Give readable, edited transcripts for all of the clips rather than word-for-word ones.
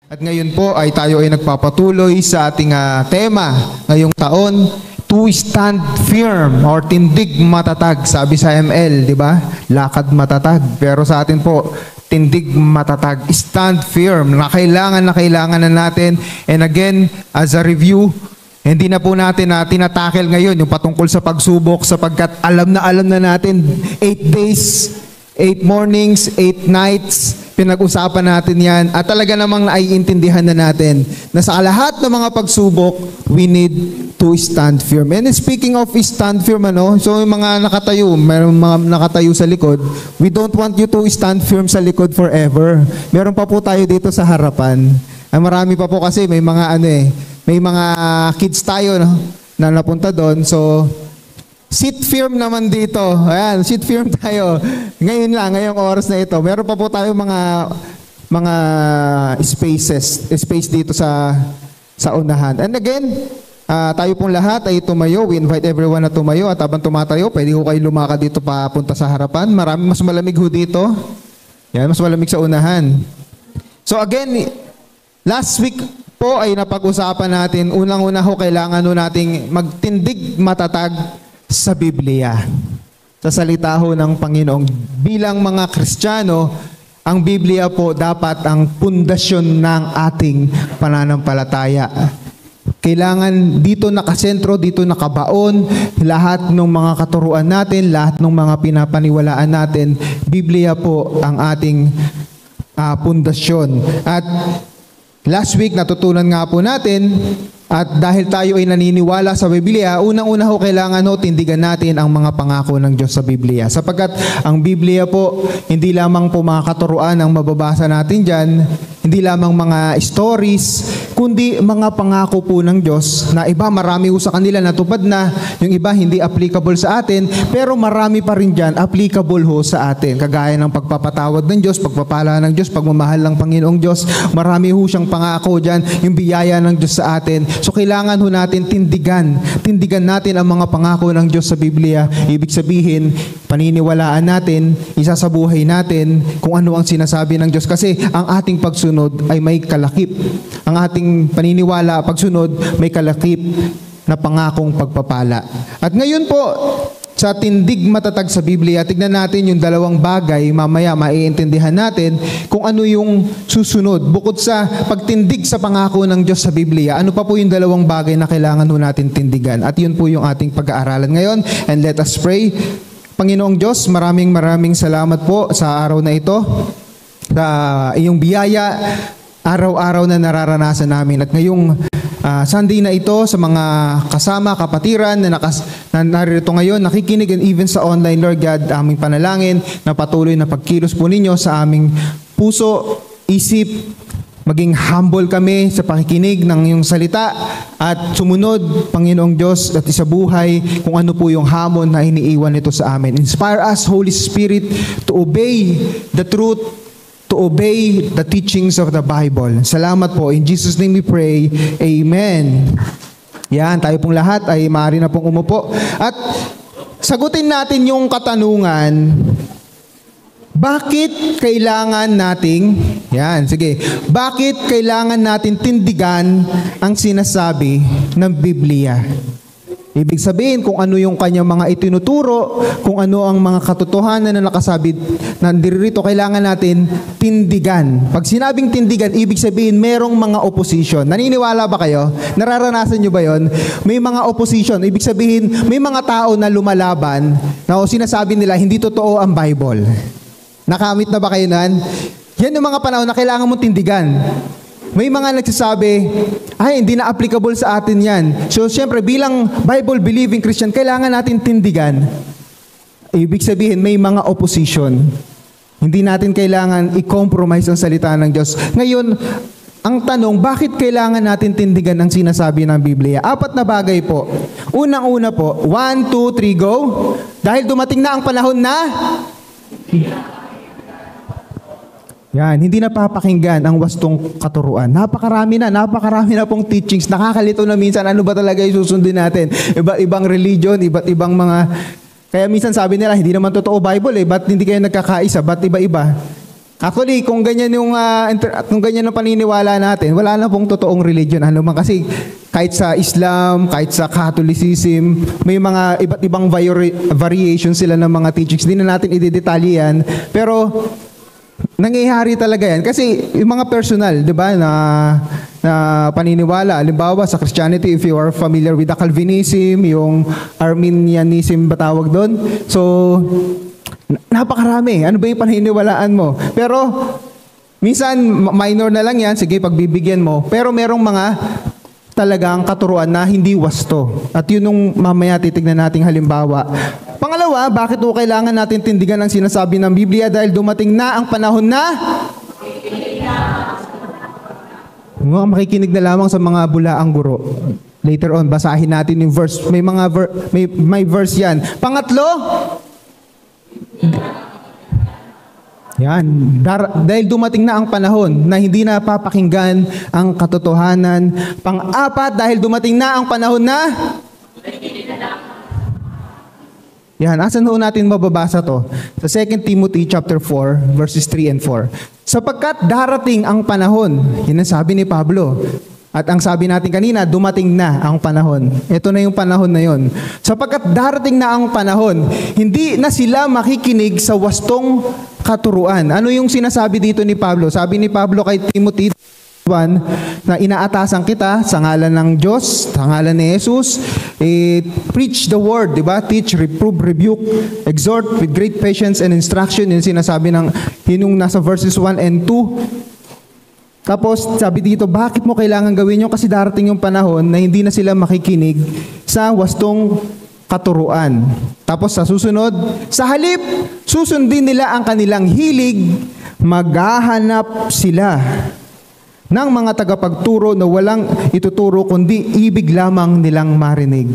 At ngayon po ay tayo ay nagpapatuloy sa ating tema ngayong taon, to stand firm or tindig matatag. Sabi sa ML, di ba? Lakad matatag. Pero sa atin po, tindig matatag. Stand firm. Na kailangan na natin. And again, as a review, hindi na po natin tinatakel ngayon yung patungkol sa pagsubok sapagkat alam na natin 8 days, 8 mornings, 8 nights, pinag-usapan natin yan at talaga namang naiintindihan na natin na sa lahat ng mga pagsubok, we need to stand firm. And speaking of stand firm, so yung mga nakatayo, meron mga nakatayo sa likod, we don't want you to stand firm sa likod forever. Meron pa po tayo dito sa harapan. Marami pa po kasi may mga may mga kids tayo na napunta doon. So, sit firm naman dito. Ayan, sit firm tayo. Ngayon lang, ngayong oras na ito. Meron pa po tayo mga space dito sa unahan. And again, tayo pong lahat ay tumayo. We invite everyone na tumayo. At habang tumatayo, pwede ko kayo lumakad dito papunta sa harapan. Mas malamig ho dito. Yan, mas malamig sa unahan. So again, last week po ay napag-usapan natin, unang-una ho kailangan ho nating magtindig matatag sa Biblia. Sa salita ho ng Panginoon. Bilang mga Kristiyano, ang Biblia po dapat ang pundasyon ng ating pananampalataya. Kailangan dito nakasentro, dito nakabaon, lahat ng mga katuruan natin, lahat ng mga pinapaniwalaan natin, Biblia po ang ating pundasyon. At last week, natutunan nga po natin, at dahil tayo ay naniniwala sa Biblia, unang-una ho kailangan tindigan natin ang mga pangako ng Diyos sa Biblia. Sapagkat ang Biblia po, hindi lamang po mga katuruan ang mababasa natin dyan, hindi lamang mga stories, kundi mga pangako po ng Diyos na iba, marami ho sa kanila natupad na, yung iba hindi applicable sa atin, pero marami pa rin dyan applicable ho sa atin. Kagaya ng pagpapatawad ng Diyos, pagpapala ng Diyos, pagmamahal ng Panginoong Diyos, marami ho siyang pangako dyan, yung biyaya ng Diyos sa atin. So kailangan ho natin tindigan natin ang mga pangako ng Diyos sa Biblia. Ibig sabihin, paniniwalaan natin, isasabuhay natin kung ano ang sinasabi ng Diyos. Kasi ang ating pagsunod ay may kalakip. Ang ating paniniwala, pagsunod, may kalakip na pangakong pagpapala. At ngayon po, sa tindig matatag sa Biblia, tignan natin yung dalawang bagay, mamaya maiintindihan natin kung ano yung susunod. Bukod sa pagtindig sa pangako ng Diyos sa Biblia, ano pa po yung dalawang bagay na kailangan ho natin tindigan? At yun po yung ating pag-aaralan ngayon. And let us pray. Panginoong Diyos, maraming salamat po sa araw na ito, sa iyong biyaya, araw-araw na nararanasan namin. At ngayong Sunday na ito, sa mga kasama, kapatiran na narito ngayon, nakikinig and even sa online, Lord God, aming panalangin na patuloy na pagkilos po ninyo sa aming puso, isip, maging humble kami sa pakikinig ng iyong salita at sumunod, Panginoong Diyos, at isabuhay kung ano po yung hamon na iniiwan nito sa amin. Inspire us, Holy Spirit, to obey the truth, to obey the teachings of the Bible. Salamat po. In Jesus' name we pray. Amen. Yan, tayo pong lahat ay maaari na pong umupo. At sagutin natin yung katanungan, bakit kailangan nating, bakit kailangan natin tindigan ang sinasabi ng Biblia? Ibig sabihin kung ano yung kanyang mga itinuturo, kung ano ang mga katotohanan na nakasabit nandirito, kailangan natin tindigan. Pag sinabing tindigan, ibig sabihin merong mga opposition. Naniniwala ba kayo? Nararanasan nyo ba yon? May mga opposition. Ibig sabihin, may mga tao na lumalaban na sinasabi nila, hindi totoo ang Bible. Nakamit na ba kayo nan? Yan yung mga panahon na kailangan mong tindigan. May mga nagsasabi, hindi na applicable sa atin yan. So, siyempre, bilang Bible-believing Christian, kailangan natin tindigan. Ibig sabihin, may mga opposition. Hindi natin kailangan i-compromise ang salita ng Diyos. Ngayon, ang tanong, bakit kailangan natin tindigan ang sinasabi ng Biblia? 4 na bagay po. Unang-una po, 1, 2, 3, go. Dahil dumating na ang panahon na yan, hindi napapakinggan ang wastong katuruan. Napakarami na pong teachings. Nakakalito na minsan, ano ba talaga yung susundin natin? Iba't ibang religion, iba't ibang mga... Kaya minsan sabi nila, hindi naman totoo Bible ba't hindi kayo nagkakaisa? Ba't iba-iba? Actually, kung ganyan kung ganyan ang paniniwala natin, wala na pong totoong religion. Ano man kasi kahit sa Islam, kahit sa Catholicism, may mga iba't ibang variations sila ng mga teachings. Hindi na natin idedetalye yan. Pero nangyayari talaga yan kasi yung mga personal, 'di ba, na paniniwala. Halimbawa sa Christianity, if you are familiar with the Calvinism, yung Arminianism ba tawag doon? So napakarami. Ano ba yung paniniwalaan mo? Pero minsan minor na lang yan, sige pagbibigyan mo. Pero merong mga talagang katuruan na hindi wasto. At yun yung mamaya titignan nating halimbawa. Pangalawa, bakit o kailangan natin tindigan ang sinasabi ng Biblia? Dahil dumating na ang panahon na makikinig na lamang sa mga bulaang guro. Later on, basahin natin yung verse. May verse yan. Pangatlo, yan. Dahil dumating na ang panahon na hindi na papakinggan ang katotohanan. Pang-apat, dahil dumating na ang panahon na yan. Asan ho natin mababasa to? Sa 2 Timothy chapter 4, verses 3 and 4. Sapagkat darating ang panahon. Yan ang sabi ni Pablo. At ang sabi natin kanina, dumating na ang panahon. Ito na yung panahon na yon. Sapagkat darating na ang panahon, hindi na sila makikinig sa wastong katuruan. Ano yung sinasabi dito ni Pablo? Sabi ni Pablo kay Timothy 1, na inaatasan kita sa ngalan ng Diyos, sa ngalan ni Jesus, preach the word, di ba? Teach, reprove, rebuke, exhort with great patience and instruction. Yung sinasabi ng, yun yung nasa verses 1 and 2. Tapos sabi dito, bakit mo kailangan gawin yun? Kasi darating yung panahon na hindi na sila makikinig sa wastong katuruan. Tapos sa susunod, sa halip, susundin nila ang kanilang hilig, maghahanap sila ng mga tagapagturo na walang ituturo kundi ibig lamang nilang marinig.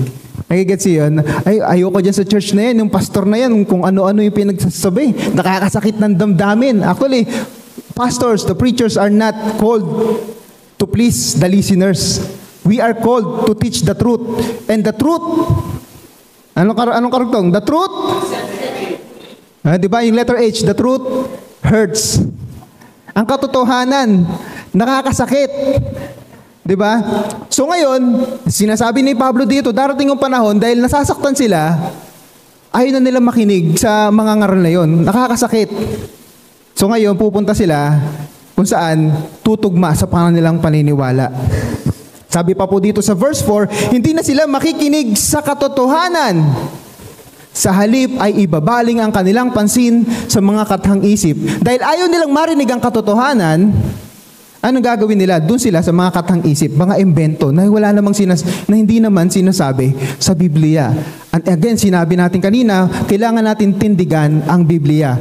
Nagigets yun? Ayoko dyan sa church na yan, yung pastor na yan, kung ano-ano yung pinagsasabi. Nakakasakit ng damdamin. Actually, pastors, the preachers are not called to please the listeners. We are called to teach the truth. And the truth, anong karugtong? The truth? Di ba yung letter H, the truth hurts. Ang katotohanan, nakakasakit. Di ba? So ngayon, sinasabi ni Pablo dito, darating yung panahon dahil nasasaktan sila, ayaw na nila makinig sa mga ngaral na yun. Nakakasakit. So ngayon, pupunta sila kung saan tutugma sa kanilang paniniwala. Sabi pa po dito sa verse 4, hindi na sila makikinig sa katotohanan. Sa halip ay ibabaling ang kanilang pansin sa mga kathang-isip. Dahil ayaw nilang marinig ang katotohanan, anong gagawin nila? Doon sila sa mga kathang-isip, mga imbento na wala namang na hindi naman sinasabi sa Biblia. And again, sinabi natin kanina, kailangan natin tindigan ang Biblia.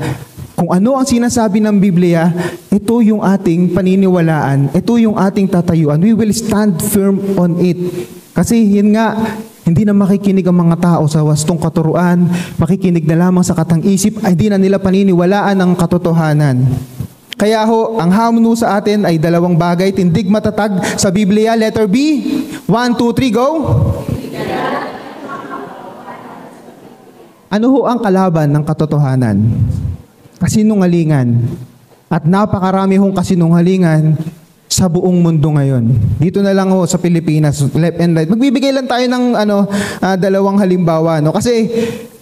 Kung ano ang sinasabi ng Biblia, ito yung ating paniniwalaan, ito yung ating tatayuan. We will stand firm on it. Kasi yun nga, hindi na makikinig ang mga tao sa wastong katuruan, makikinig na lamang sa katang-isip, ay hindi na nila paniniwalaan ang katotohanan. Kaya ho, ang hamon sa atin ay dalawang bagay, tindig matatag sa Biblia, letter B. 1, 2, 3, go! Ano ho ang kalaban ng katotohanan? Kasinungalingan. At napakarami hong kasinungalingan sa buong mundo ngayon. Dito na lang ho sa Pilipinas, left and right. Magbibigay lang tayo ng dalawang halimbawa. No? Kasi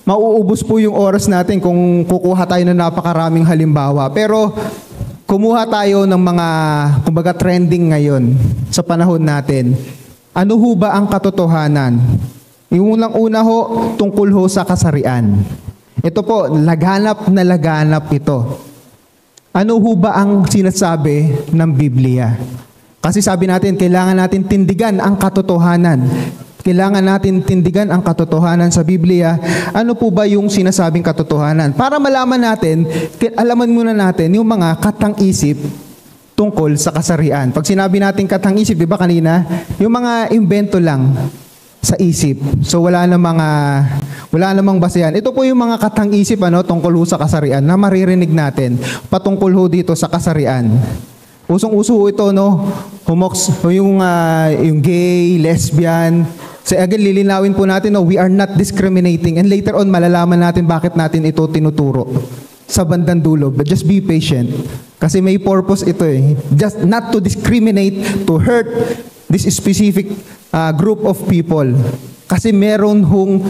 mauubos po yung oras natin kung kukuha tayo ng napakaraming halimbawa. Pero kumuha tayo ng mga, kumbaga, trending ngayon sa panahon natin. Ano ho ba ang katotohanan? Yung unang-una ho, tungkol ho sa kasarian. Ito po, laganap na laganap ito. Ano ho ba ang sinasabi ng Biblia? Kasi sabi natin, kailangan natin tindigan ang katotohanan. Kailangan natin tindigan ang katotohanan sa Biblia. Ano po ba yung sinasabing katotohanan? Para malaman natin, alaman muna natin yung mga katang-isip tungkol sa kasarian. Pag sinabi natin katang-isip, di ba kanina? Yung mga invento lang sa isip. So wala namang basehan. Ito po yung mga katang-isip tungkol ho sa kasarian na maririnig natin patungkol ho dito sa kasarian. Usong-uso ho ito, no? Yung gay, lesbian. So again, lilinawin po natin, no? We are not discriminating. And later on, malalaman natin bakit natin ito tinuturo. sa bandang dulo. But just be patient. Kasi may purpose ito eh. Just not to discriminate, to hurt this specific group of people. Kasi meron hong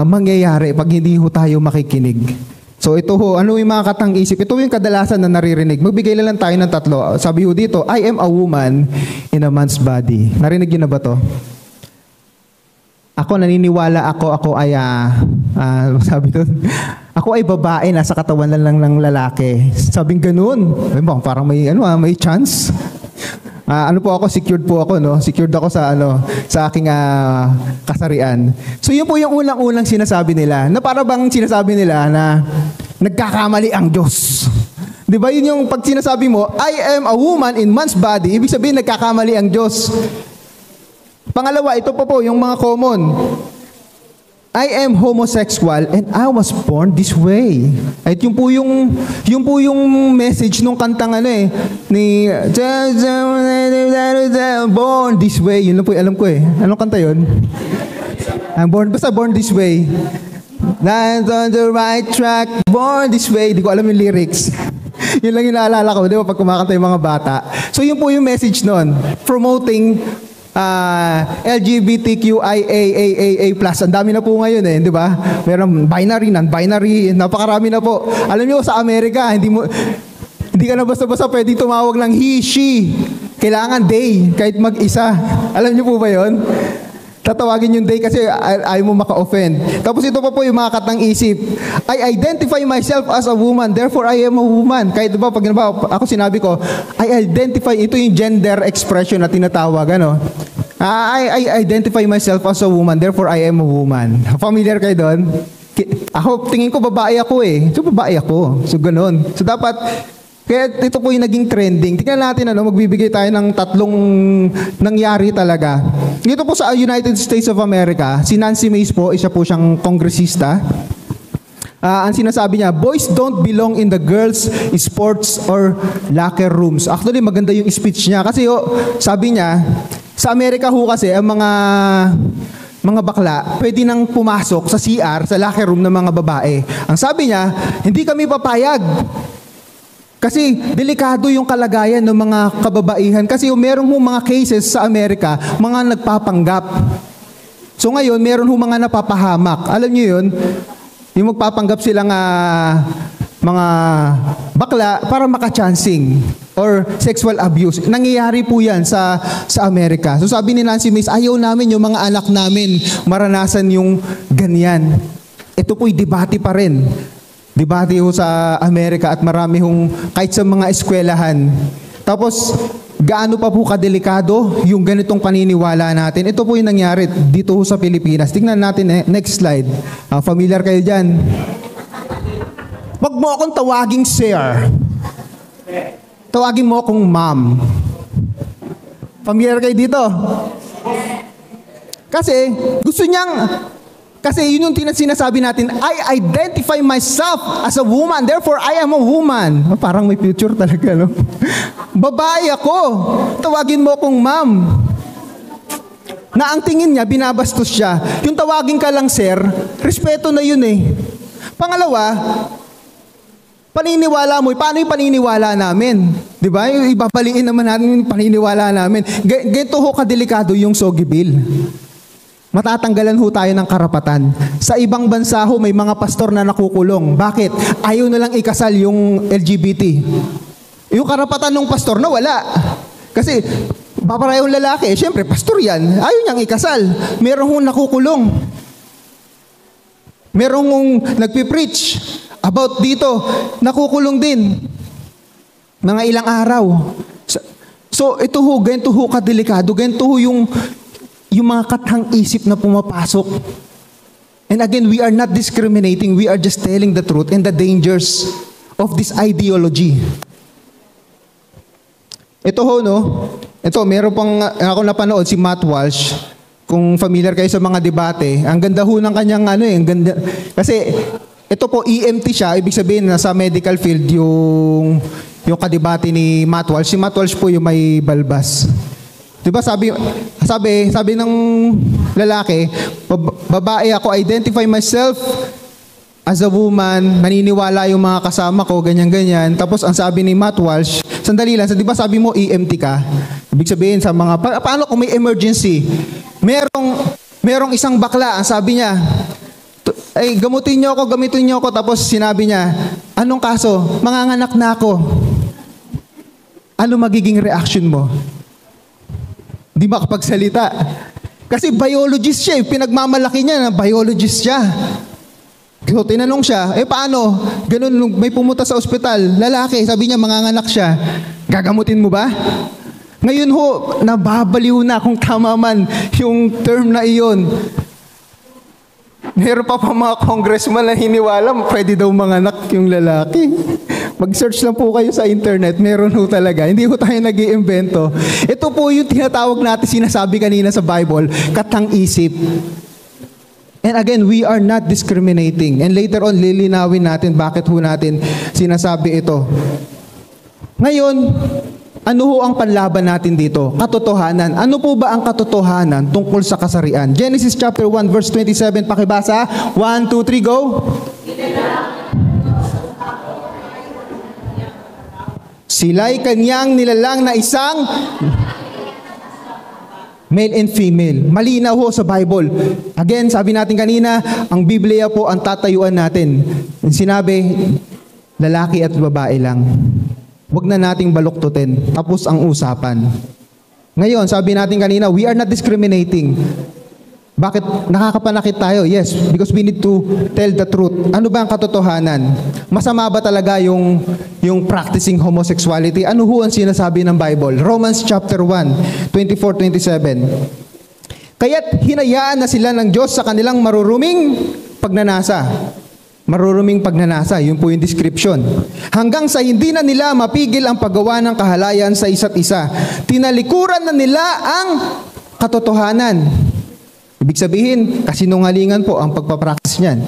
mangyayari pag hindi ho tayo makikinig. So ito ho, ano yung mga katang isip? Ito yung kadalasan na naririnig. Magbigay lang tayo ng tatlo. Sabi ho dito, I am a woman in a man's body. Narinig yun na ba to? Ako naniniwala ako ay sabi doon, ako ay babae nasa katawan lang ng lalaki. Sabing ganoon. Parang may chance. Ano po ako, secured po ako, no? Secured ako sa aking kasarian. So yun po yung unang-unang sinasabi nila. Na para bang sinasabi nila na nagkakamali ang Diyos. 'Di ba? Yun yung pag sinasabi mo, I am a woman in man's body, ibig sabihin nagkakamali ang Diyos. Pangalawa, ito po yung mga common. I am homosexual and I was born this way. At yun po yung message nung kantang ni born this way. Yun lang po alam ko eh. Anong kanta yun? Basta born this way. Not on the right track, born this way. Di ko alam yung lyrics. Yun lang yung naalala ko, di ba, pag kumakanta yung mga bata. So yun po yung message nun. Promoting LGBTQIA+. Ang dami na po ngayon eh, di ba? Meron binary, non-binary, napakarami na po. Alam niyo sa Amerika, hindi ka na basta-basta pwede tumawag ng he, she. Kailangan they, kahit mag-isa. Alam niyo po ba 'yon? Tatawagin yung they kasi ayaw mo maka-offend. Tapos ito pa po yung mga katang isip. I identify myself as a woman, therefore I am a woman. Kahit diba, pag ako sinabi ko, I identify, ito yung gender expression na tinatawag, I identify myself as a woman, therefore I am a woman. Familiar kayo doon? Ako, tingin ko babae ako eh. So babae ako. So ganun. So dapat, kaya ito po yung naging trending. Tingnan natin, magbibigay tayo ng tatlong nangyari talaga. Dito po sa United States of America, si Nancy Mace po, isa po siyang kongresista. Ang sinasabi niya, boys don't belong in the girls' sports or locker rooms. Actually, maganda yung speech niya. Kasi sabi niya, sa Amerika ho kasi, ang mga bakla, pwede nang pumasok sa CR, sa locker room ng mga babae. Ang sabi niya, hindi kami papayag. Kasi delikado yung kalagayan ng mga kababaihan. Kasi merong mga cases sa Amerika, mga nagpapanggap. So ngayon, meron mga napapahamak. Alam niyo yun? Yung magpapanggap silang mga bakla para maka-chancing or sexual abuse. Nangyayari po yan sa Amerika. So sabi ni Nancy Mace, ayaw namin yung mga anak namin maranasan yung ganyan. Ito po'y debate pa rin. Debate ho sa Amerika at marami hong kahit sa mga eskwelahan. Tapos, gaano pa po kadelikado yung ganitong paniniwala natin. Ito po yung nangyari dito ho sa Pilipinas. Tingnan natin, next slide. Familiar kayo dyan? Wag mo akong tawaging sir. Tawagin mo akong ma'am. Familiar kayo dito? Kasi, gusto niyang... Kasi yun yung sinasabi natin, I identify myself as a woman, therefore I am a woman. Parang may future talaga, no? Babae ako. Tawagin mo akong ma'am. Na ang tingin niya, binabastos siya. Yung tawagin ka lang sir, respeto na yun eh. Pangalawa, paniniwala mo, paano yung paniniwala namin? Di ba? Ibabaliin naman natin yung paniniwala namin. Ganito ho kadelikado yung Soggy Bill. Matatanggalan ho tayo ng karapatan. Sa ibang bansa ho, may mga pastor na nakukulong. Bakit? Ayaw na lang ikasal yung LGBT. Yung karapatan ng pastor na wala. Kasi, paparehong lalaki, syempre, pastor yan. Ayaw niyang ikasal. Meron hong nakukulong. Meron hong nagpipreach about dito. Nakukulong din. Mga ilang araw. So, ito ho, ganito ho kadelikado. Ganito ho yung mga kathang isip na pumapasok. And again, we are not discriminating. We are just telling the truth and the dangers of this ideology. Ito ho, no? Ito, meron pang ako napanood si Matt Walsh. Kung familiar kayo sa mga debate, ang ganda ho ng kanyang ang ganda. Kasi, ito po, EMT siya. Ibig sabihin, nasa medical field yung kadebate ni Matt Walsh. Si Matt Walsh po yung may balbas. Diba sabi ng lalaki, babae ako, identify myself as a woman, naniniwala yung mga kasama ko, ganyan-ganyan. Tapos ang sabi ni Matt Walsh, sandali lang, di ba sabi mo EMT ka? Ibig sabihin sa mga, paano kung may emergency? Merong isang bakla, ang sabi niya, ay gamitin niyo ako. Tapos sinabi niya, anong kaso? Manganganak na ako. Ano magiging reaction mo? Di makapagsalita. Kasi biologist siya, pinagmamalaki niya na biologist siya. So, tinanong siya, paano? Ganun, may pumunta sa ospital, lalaki, sabi niya, manganganak siya. Gagamutin mo ba? Ngayon ho, nababaliw na kung tama man yung term na iyon. Meron pa mga congressman na hiniwala, pwede daw manganak yung lalaki. Mag-search lang po kayo sa internet, meron ho talaga. Hindi ho tayo nag-iimbento. Ito po yung tinatawag natin, sinasabi kanina sa Bible, katang-isip. And again, we are not discriminating. And later on, lilinawin natin bakit ho natin sinasabi ito. Ngayon, ano ho ang panlaban natin dito? Katotohanan. Ano po ba ang katotohanan tungkol sa kasarian? Genesis chapter 1 verse 27, pakibasa. 1, 2, 3, go! Sila'y kanyang nilalang na isang male and female. Malinaw ho sa Bible. Again, sabi natin kanina, ang Biblia po ang tatayuan natin. Sinabi, lalaki at babae lang. Huwag na nating baluktutin. Tapos ang usapan. Ngayon, sabi natin kanina, we are not discriminating. Bakit nakakapanakit tayo? Yes, because we need to tell the truth. Ano ba ang katotohanan? Masama ba talaga yung practicing homosexuality? Ano ho ang sinasabi ng Bible? Romans chapter 1, 24-27. Kaya't hinayaan na sila ng Diyos sa kanilang maruruming pagnanasa. Maruruming pagnanasa, yun po yung description. Hanggang sa hindi na nila mapigil ang paggawa ng kahalayan sa isa't isa. Tinalikuran na nila ang katotohanan. Ibig sabihin, kasinungalingan po ang pagpapractice niyan.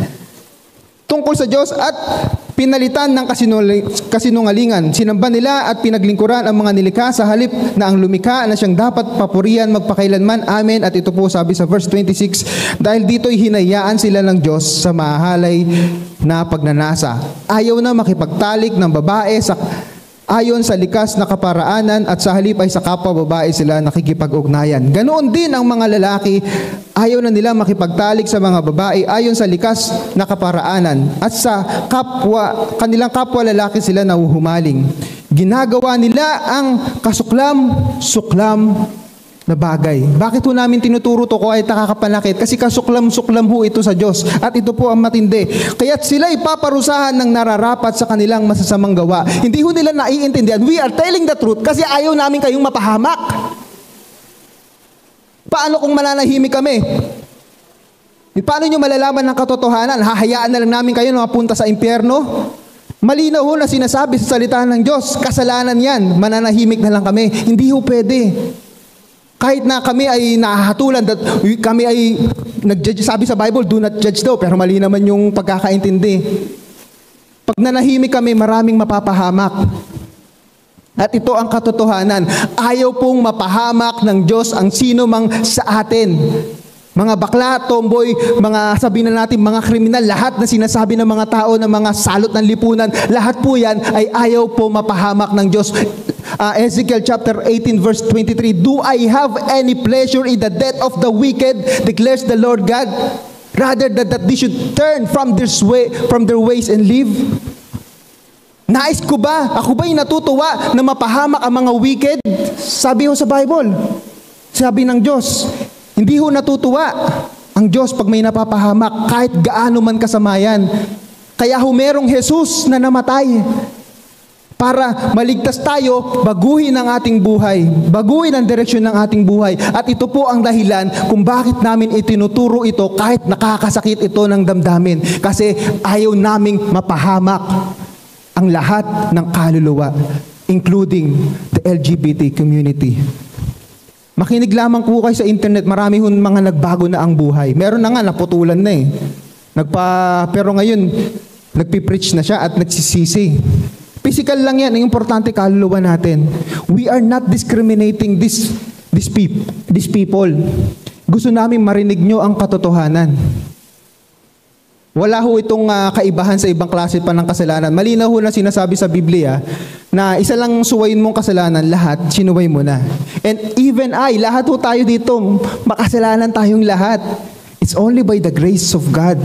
Tungkol sa Diyos at pinalitan ng kasinungalingan. Sinamba nila at pinaglingkuran ang mga nilikha sa halip na ang lumikha na siyang dapat papurihan magpakailanman. Amen. At ito po sabi sa verse 26, dahil dito'y hinayaan sila ng Diyos sa mahalay na pagnanasa. Ayaw na makipagtalik ng babae ayon sa likas na kaparaanan at sa halip ay sa kapwa babae sila nakikipag-ugnayan. Ganoon din ang mga lalaki, ayaw na nila makipagtalik sa mga babae ayon sa likas na kaparaanan at sa kanilang kapwa lalaki sila nahuhumaling. Ginagawa nila ang kasuklam-suklam na bagay. Bakit ho namin tinuturo to ko ay nakakapanakit? Kasi kasuklam-suklam ho ito sa Diyos. At ito po ang matindi. Kaya't sila ipaparusahan ng nararapat sa kanilang masasamang gawa. Hindi ho nila naiintindihan. We are telling the truth kasi ayaw namin kayong mapahamak. Paano kung mananahimik kami? Paano nyo malalaman ng katotohanan? Hahayaan na lang namin kayo na mapunta sa impyerno? Malinaw ho na sinasabi sa salita ng Diyos. Kasalanan yan. Mananahimik na lang kami. Hindi ho pwede. Kahit na kami ay nahahatulan, kami ay nag-judge, sabi sa Bible, do not judge daw, pero mali naman yung pagkakaintindi. Pag nanahimik kami, maraming mapapahamak. At ito ang katotohanan. Ayaw pong mapahamak ng Diyos ang sino mang sa atin. Mga bakla, tomboy, mga sabihin na natin, mga kriminal, lahat na sinasabi ng mga tao na mga salot ng lipunan, lahat po yan ay ayaw po mapahamak ng Diyos. Ezekiel chapter 18 verse 23, do I have any pleasure in the death of the wicked, declares the Lord God, rather that they should turn from their ways and live? Nais ko ba? Ako ba'y natutuwa na mapahamak ang mga wicked? Sabi ho sa Bible. Sabi ng Diyos. Hindi ho natutuwa ang Diyos pag may napapahamak kahit gaano man kasama yan. Kaya ho merong Jesus na namatay para maligtas tayo, baguhin ang ating buhay, baguhin ang direksyon ng ating buhay. At ito po ang dahilan kung bakit namin itinuturo ito kahit nakakasakit ito ng damdamin. Kasi ayaw naming mapahamak ang lahat ng kaluluwa, including the LGBT community. Makinig lamang po kayo sa internet, marami hong mga nagbago na ang buhay. Meron na nga, naputulan na eh. Pero ngayon, nagpipreach na siya at nagsisisi. Physical lang yan, ang importante kaluluwa natin. We are not discriminating these people. Gusto namin marinig nyo ang katotohanan. Wala ho itong kaibahan sa ibang klase pa ng kasalanan. Malinaw ho na sinasabi sa Biblia na isa lang suwayin mong kasalanan, lahat, sinuway mo na. And even lahat ho tayo dito, makasalanan tayong lahat. It's only by the grace of God.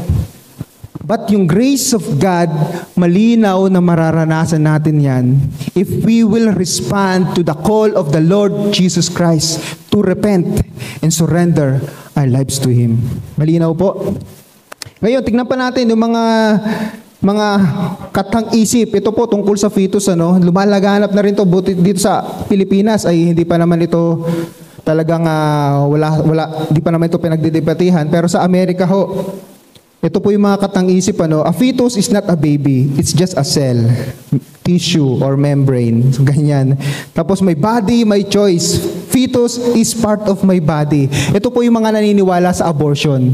But yung grace of God, malinaw na mararanasan natin yan if we will respond to the call of the Lord Jesus Christ to repent and surrender our lives to Him. Malinaw po? Ngayon, tignan pa natin yung mga katang isip. Ito po tungkol sa fetus, lumalaganap na rin to buti dito sa Pilipinas ay hindi pa naman ito talagang hindi pa naman ito pinagdidebatihan, pero sa Amerika ho, ito po yung mga katang isip, a fetus is not a baby, it's just a cell, tissue or membrane, so, ganyan. Tapos may body, may choice. Fetus is part of my body. Ito po yung mga naniniwala sa abortion.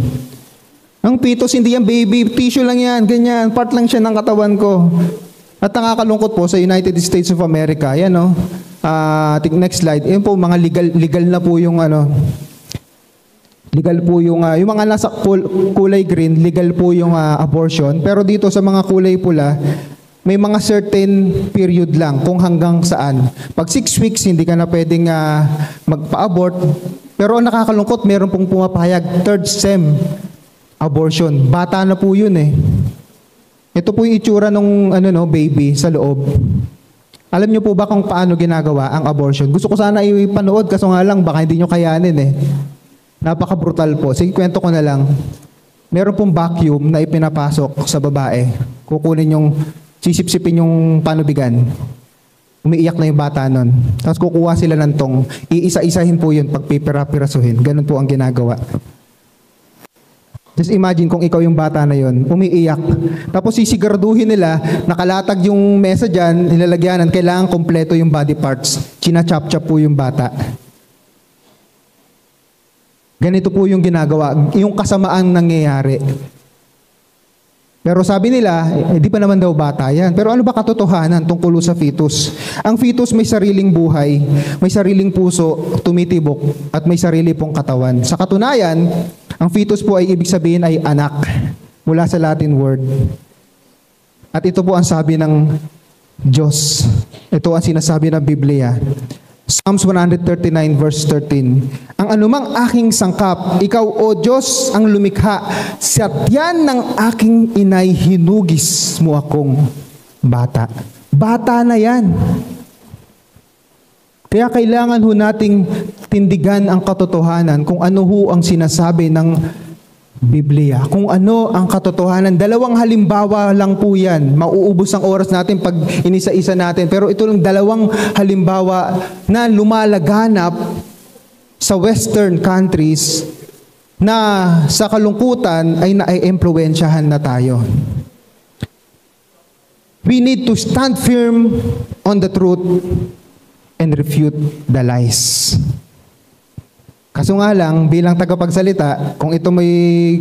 Ang fetus, hindi yan baby, tissue lang yan, ganyan, part lang siya ng katawan ko. At nakakalungkot po sa United States of America, yan next slide, yan po mga legal na po yung legal po yung mga nasa kulay green, legal po yung abortion, pero dito sa mga kulay pula, may mga certain period lang kung hanggang saan. Pag 6 weeks, hindi ka na pwedeng magpa-abort, pero nakakalungkot, meron pong pumapayag, 3rd sem, abortion. Bata na po yun eh. Ito po yung itsura ng baby sa loob. Alam niyo po ba kung paano ginagawa ang abortion? Gusto ko sana ipanood, kaso nga lang baka hindi niyo kayanin eh. Napaka-brutal po. Sige, kwento ko na lang. Meron pong vacuum na ipinapasok sa babae. Kukunin yung, sisip-sipin yung panubigan. Umiiyak na yung bata nun. Tapos kukuha sila ng tong. Iisa-isahin po yun pag pipira-pirasuhin. Ganun po ang ginagawa. Just imagine kung ikaw yung bata na yon, umiiyak. Tapos sisiguraduhin nila, nakalatag yung mesa dyan, nilalagyanan, kailangan kompleto yung body parts. China-chop-chop po yung bata. Ganito po yung ginagawa, yung kasamaan nangyayari. Pero sabi nila, di pa naman daw bata yan. Pero ano ba katotohanan tungkol sa fetus? Ang fetus may sariling buhay, may sariling puso, tumitibok, at may sarili pong katawan. Sa katunayan, ang fetus po ay ibig sabihin ay anak, mula sa Latin word. At ito po ang sabi ng Diyos. Ito ang sinasabi ng Biblia. Psalms 139 verse 13. Ang anumang aking sangkap, ikaw o Diyos ang lumikha, sa tiyan ng aking inay hinugis mo akong bata. Bata na yan. Kaya kailangan ho nating tindigan ang katotohanan kung ano ho ang sinasabi ng Biblia. Kung ano ang katotohanan. 2 halimbawa lang po yan. Mauubos ang oras natin pag inisa-isa natin. Pero ito lang 2 halimbawa na lumalaganap sa Western countries na sa kalungkutan ay nai-impluwensyahan na tayo. We need to stand firm on the truth and refute the lies. Kaso nga lang, bilang tagapagsalita, kung ito may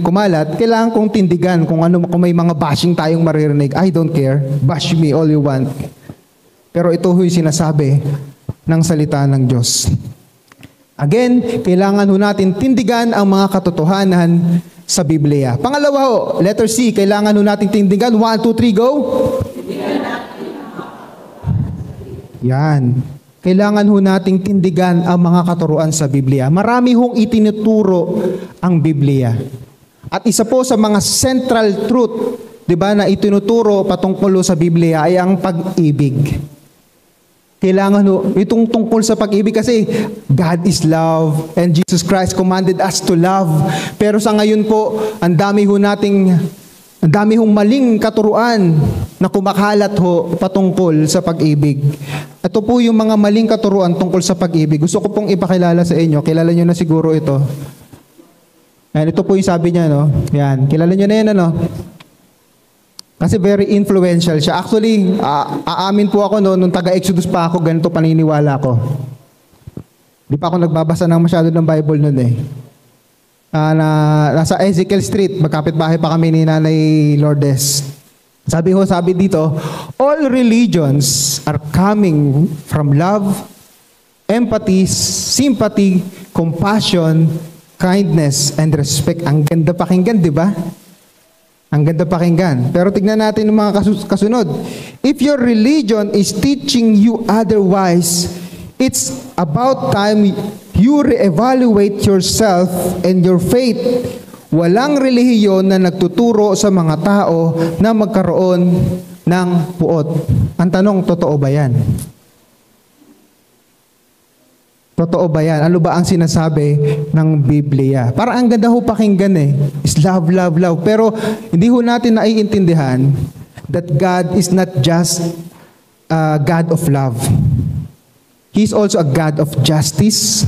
kumalat, kailangan kong tindigan kung may mga bashing tayong maririnig. I don't care. Bash me all you want. Pero ito yung sinasabi ng salita ng Diyos. Again, kailangan ho natin tindigan ang mga katotohanan sa Biblia. Pangalawa ho, letter C, kailangan ho natin tindigan. 1, 2, 3, go! Yan. Kailangan ho nating tindigan ang mga katuruan sa Biblia. Marami hong itinuturo ang Biblia. At isa po sa mga central truth, 'di ba, na itinuturo patungkol sa Biblia ay ang pag-ibig. Kailangan ho itong tungkol sa pag-ibig kasi God is love and Jesus Christ commanded us to love. Pero sa ngayon po, ang dami hong maling katuruan na kumakalat ho patungkol sa pag-ibig. Ito po yung mga maling katuruan tungkol sa pag-ibig. Gusto ko pong ipakilala sa inyo. Kilala nyo na siguro ito. Yan, ito po yung sabi niya, no? Yan, kilala nyo na yan, ano? Kasi very influential siya. Actually, aamin po ako, no, nung taga-Exodus pa ako, ganito paniniwala ko. Di pa ako nagbabasa ng masyado ng Bible nun eh. Nasa Ezekiel Street, magkapit bahay pa kami ni Nanay Lourdes. Sabi dito, all religions are coming from love, empathy, sympathy, compassion, kindness, and respect. Ang ganda pakinggan, di ba? Ang ganda pakinggan. Pero tignan natin yung mga kasunod. If your religion is teaching you otherwise, it's about time you reevaluate yourself and your faith. Walang relihiyon na nagtuturo sa mga tao na magkaroon ng puot. Ang tanong, totoo ba yan? Totoo ba yan? Ano ba ang sinasabi ng Biblia? Parang ang ganda ho pakinggan is love, love, love. Pero hindi ho natin naiintindihan that God is not just a God of love. He is also a God of justice,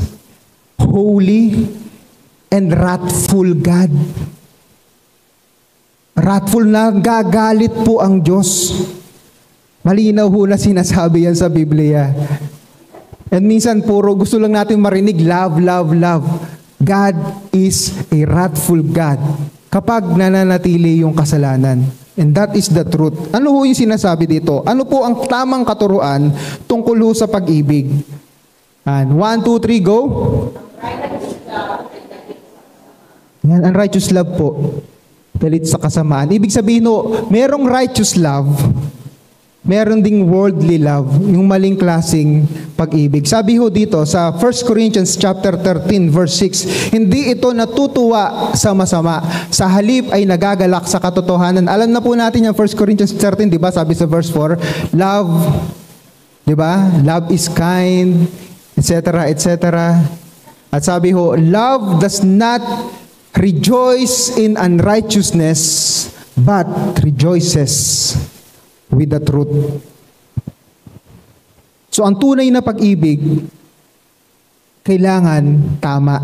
holy, and wrathful God. Wrathful na gagalit po ang Diyos. Malinaw ho na sinasabi yan sa Biblia. And minsan puro gusto lang natin marinig, love, love, love. God is a wrathful God kapag nananatili yung kasalanan. And that is the truth. Ano ho yung sinasabi dito? Ano po ang tamang katuruan tungkol ho sa pag-ibig? And 1, 2, 3, go. Yan, ang righteous love po. Galit sa kasamaan. Ibig sabihin ho, merong righteous love, meron ding worldly love, yung maling klaseng pag-ibig. Sabi ho dito sa 1 Corinthians chapter 13 verse 6, hindi ito natutuwa sa masama, sa halip ay nagagalak sa katotohanan. Alam na po natin yung 1 Corinthians 13, di ba? Sabi sa verse 4, love, di ba? Love is kind, etc., etc. At sabi ho, love does not rejoice in unrighteousness, but rejoices with the truth. So, ang tunay na pag-ibig, kailangan tama.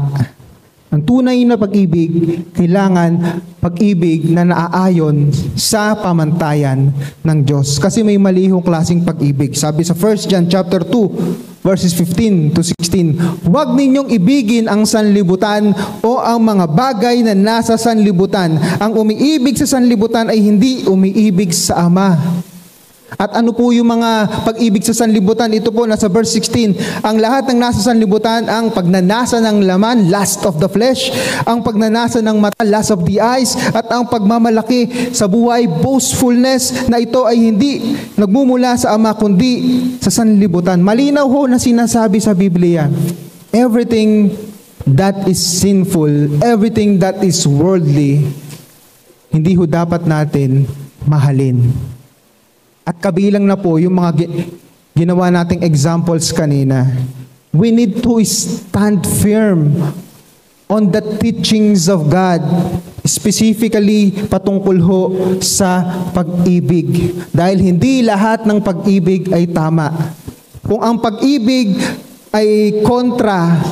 Ang tunay na pag-ibig, kailangan pag-ibig na naaayon sa pamantayan ng Diyos. Kasi may malihong klaseng pag-ibig. Sabi sa 1 John chapter 2, verses 15 to 16, huwag ninyong ibigin ang sanlibutan o ang mga bagay na nasa sanlibutan. Ang umiibig sa sanlibutan ay hindi umiibig sa Ama. At ano po yung mga pag-ibig sa sanlibutan? Ito po, nasa verse 16. Ang lahat ng nasa sanlibutan, ang pagnanasa ng laman, lust of the flesh, ang pagnanasa ng mata, lust of the eyes, at ang pagmamalaki sa buhay, boastfulness, na ito ay hindi nagmumula sa Ama, kundi sa sanlibutan. Malinaw ho na sinasabi sa Biblia, everything that is sinful, everything that is worldly, hindi ho dapat natin mahalin. At kabilang na po yung mga ginawa nating examples kanina. We need to stand firm on the teachings of God, specifically patungkol ho sa pag-ibig. Dahil hindi lahat ng pag-ibig ay tama. Kung ang pag-ibig ay kontra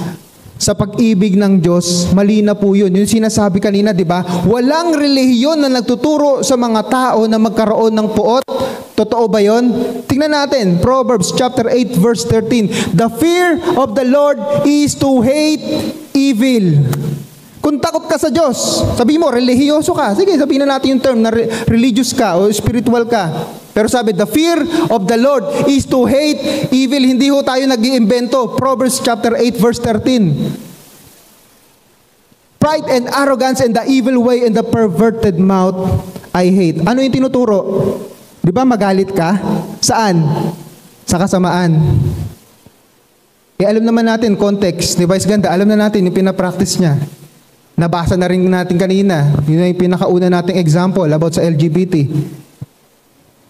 sa pag-ibig ng Diyos, mali na po yun. Yung sinasabi kanina, di ba? Walang relihiyon na nagtuturo sa mga tao na magkaroon ng puot. Totoo ba yun? Tingnan natin, Proverbs chapter 8 verse 13. The fear of the Lord is to hate evil. Kung takot ka sa Diyos, sabi mo, relihiyoso ka. Sige, sabihin na natin yung term na religious ka o spiritual ka. Pero sabi, the fear of the Lord is to hate evil. Hindi ho tayo nag-iimbento. Proverbs chapter 8 verse 13. Pride and arrogance and the evil way and the perverted mouth I hate. Ano yung tinuturo? Di ba magalit ka? Saan? Sa kasamaan. Alam naman natin, context. Di ba, is ganda? Alam na natin yung pinapractice niya. Nabasa na rin natin kanina. Yun yung pinakauna nating example about sa LGBT.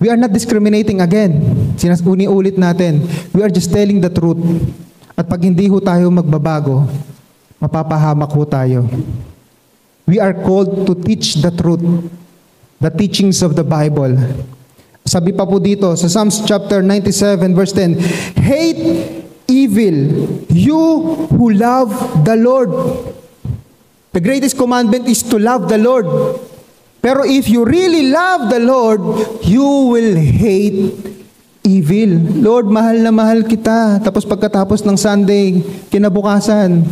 We are not discriminating again. Uni-ulit natin. We are just telling the truth. At pag hindi ho tayo magbabago, mapapahamak ho tayo. We are called to teach the truth. The teachings of the Bible. Sabi pa po dito sa Psalms chapter 97 verse 10, hate evil, you who love the Lord. The greatest commandment is to love the Lord. Pero if you really love the Lord, you will hate evil. Lord, mahal na mahal kita. Tapos pagkatapos ng Sunday, kinabukasan,